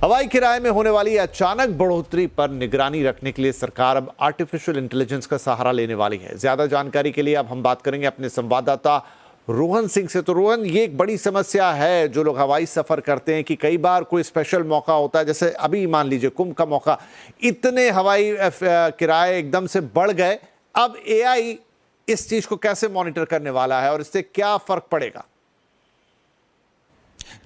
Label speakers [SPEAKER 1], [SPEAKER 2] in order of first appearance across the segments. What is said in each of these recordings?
[SPEAKER 1] हवाई किराए में होने वाली अचानक बढ़ोतरी पर निगरानी रखने के लिए सरकार अब आर्टिफिशियल इंटेलिजेंस का सहारा लेने वाली है। ज्यादा जानकारी के लिए अब हम बात करेंगे अपने संवाददाता रोहन सिंह से। तो रोहन, ये एक बड़ी समस्या है जो लोग हवाई सफर करते हैं कि कई बार कोई स्पेशल मौका होता है, जैसे अभी मान लीजिए कुंभ का मौका, इतने हवाई किराए एकदम से बढ़ गए। अब एआई इस चीज को कैसे मॉनिटर करने वाला है और इससे क्या फर्क पड़ेगा?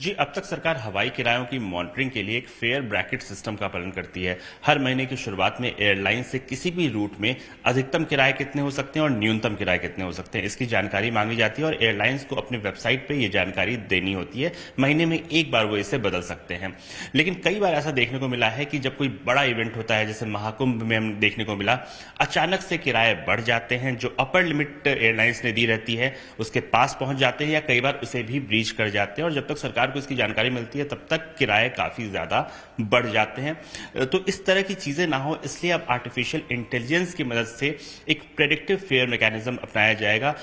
[SPEAKER 2] जी, अब तक सरकार हवाई किरायों की मॉनिटरिंग के लिए एक फेयर ब्रैकेट सिस्टम का पालन करती है। हर महीने की शुरुआत में एयरलाइन से किसी भी रूट में अधिकतम किराए कितने हो सकते हैं और न्यूनतम किराए कितने हो सकते हैं, इसकी जानकारी मांगी जाती है और एयरलाइंस को अपने वेबसाइट पे ये जानकारी देनी होती है। महीने में एक बार वो इसे बदल सकते हैं। लेकिन कई बार ऐसा देखने को मिला है कि जब कोई बड़ा इवेंट होता है, जैसे महाकुंभ में हम देखने को मिला, अचानक से किराए बढ़ जाते हैं। जो अपर लिमिट एयरलाइंस ने दी रहती है उसके पास पहुंच जाते हैं या कई बार उसे भी ब्रीच कर जाते हैं और जब तक सरकार को इसकी जानकारी मिलती है तब तक किराए काफी ज्यादा बढ़ जाते हैं। तो इस तरह की चीजें ना हो, इसलिए अब आर्टिफिशियल इंटेलिजेंस की मदद से एक प्रेडिक्टिव फेयर मैकेनिज्म अपनाया जाएगा।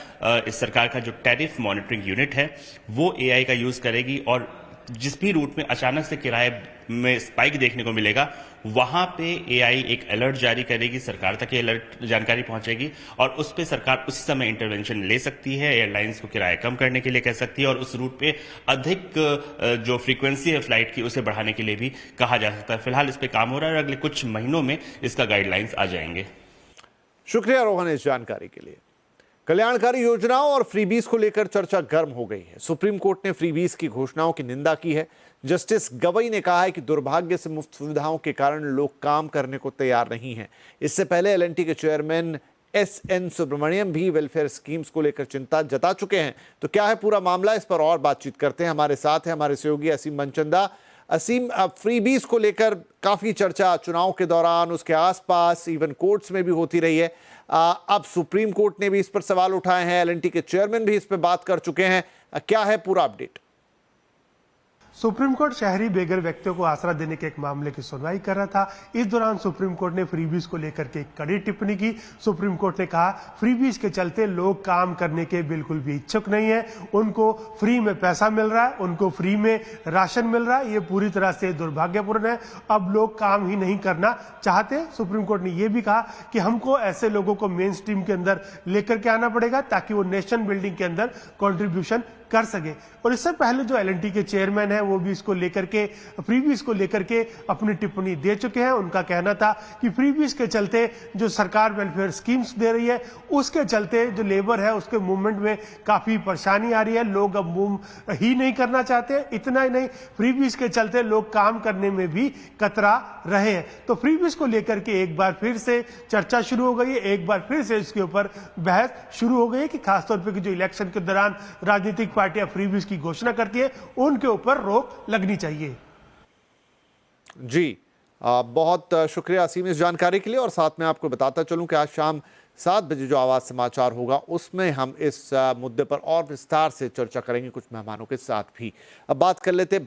[SPEAKER 2] इस सरकार का जो टैरिफ मॉनिटरिंग यूनिट है वो एआई का यूज करेगी और जिस भी रूट में अचानक से किराए में स्पाइक देखने को मिलेगा वहां पे एआई एक अलर्ट जारी करेगी, सरकार तक ये अलर्ट जानकारी पहुंचेगी और उस पे सरकार उसी समय इंटरवेंशन ले सकती है। एयरलाइंस को किराया कम करने के लिए कह सकती है और उस रूट पे अधिक जो फ्रीक्वेंसी है फ्लाइट की उसे बढ़ाने के लिए भी कहा जा सकता है। फिलहाल इस पे काम हो रहा है और अगले कुछ महीनों में इसका गाइडलाइंस आ जाएंगे।
[SPEAKER 1] शुक्रिया रोहन इस जानकारी के लिए। कल्याणकारी योजनाओं और फ्रीबीज को लेकर चर्चा गर्म हो गई है। सुप्रीम कोर्ट ने फ्रीबीज की घोषणाओं की निंदा की है। जस्टिस गवई ने कहा है कि दुर्भाग्य से मुफ्त सुविधाओं के कारण लोग काम करने को तैयार नहीं हैं। इससे पहले एलएनटी के चेयरमैन एसएन सुब्रमण्यम भी वेलफेयर स्कीम्स को लेकर चिंता जता चुके हैं। तो क्या है पूरा मामला, इस पर और बातचीत करते हैं। हमारे साथ है हमारे सहयोगी असीम मनचंदा। असीम, फ्रीबीज को लेकर काफी चर्चा चुनाव के दौरान, उसके आसपास, इवन कोर्ट्स में भी होती रही है। अब सुप्रीम कोर्ट ने भी इस पर सवाल उठाए हैं, एलएनटी के चेयरमैन भी इस पर बात कर चुके हैं। क्या है पूरा अपडेट?
[SPEAKER 3] सुप्रीम कोर्ट शहरी बेघर व्यक्तियों को आसरा देने के एक मामले की सुनवाई कर रहा था। इस दौरान सुप्रीम कोर्ट ने फ्रीबीज को लेकर के एक कड़ी टिप्पणी की। सुप्रीम कोर्ट ने कहा फ्रीबीज के चलते लोग काम करने के बिल्कुल भी इच्छुक नहीं है, उनको फ्री में पैसा मिल रहा है, उनको फ्री में राशन मिल रहा है, ये पूरी तरह से दुर्भाग्यपूर्ण है। अब लोग काम ही नहीं करना चाहते। सुप्रीम कोर्ट ने यह भी कहा कि हमको ऐसे लोगों को मेन स्ट्रीम के अंदर लेकर के आना पड़ेगा ताकि वो नेशन बिल्डिंग के अंदर कॉन्ट्रीब्यूशन कर सके। और इससे पहले जो एलएनटी के चेयरमैन है वो भी इसको लेकर के, फ्रीबीज को लेकर के अपनी टिप्पणी दे चुके हैं। उनका कहना था कि फ्रीबीज के चलते जो सरकार वेलफेयर स्कीम्स दे रही है उसके चलते जो लेबर है उसके मूवमेंट में काफी परेशानी आ रही है, लोग अब मूव ही नहीं करना चाहते। इतना ही नहीं, फ्रीबीज के चलते लोग काम करने में भी कतरा रहे हैं। तो फ्रीबीज को लेकर के एक बार फिर से चर्चा शुरू हो गई है, एक बार फिर से इसके ऊपर बहस शुरू हो गई है कि खासतौर पर जो इलेक्शन के दौरान राजनीतिक पार्टियां फ्रीबीज की घोषणा करती है उनके ऊपर रोक लगनी चाहिए।
[SPEAKER 1] जी, बहुत शुक्रिया असीम इस जानकारी के लिए। और साथ में आपको बताता चलूं कि आज शाम 7 बजे जो आवाज समाचार होगा उसमें हम इस मुद्दे पर और विस्तार से चर्चा करेंगे कुछ मेहमानों के साथ भी। अब बात कर लेते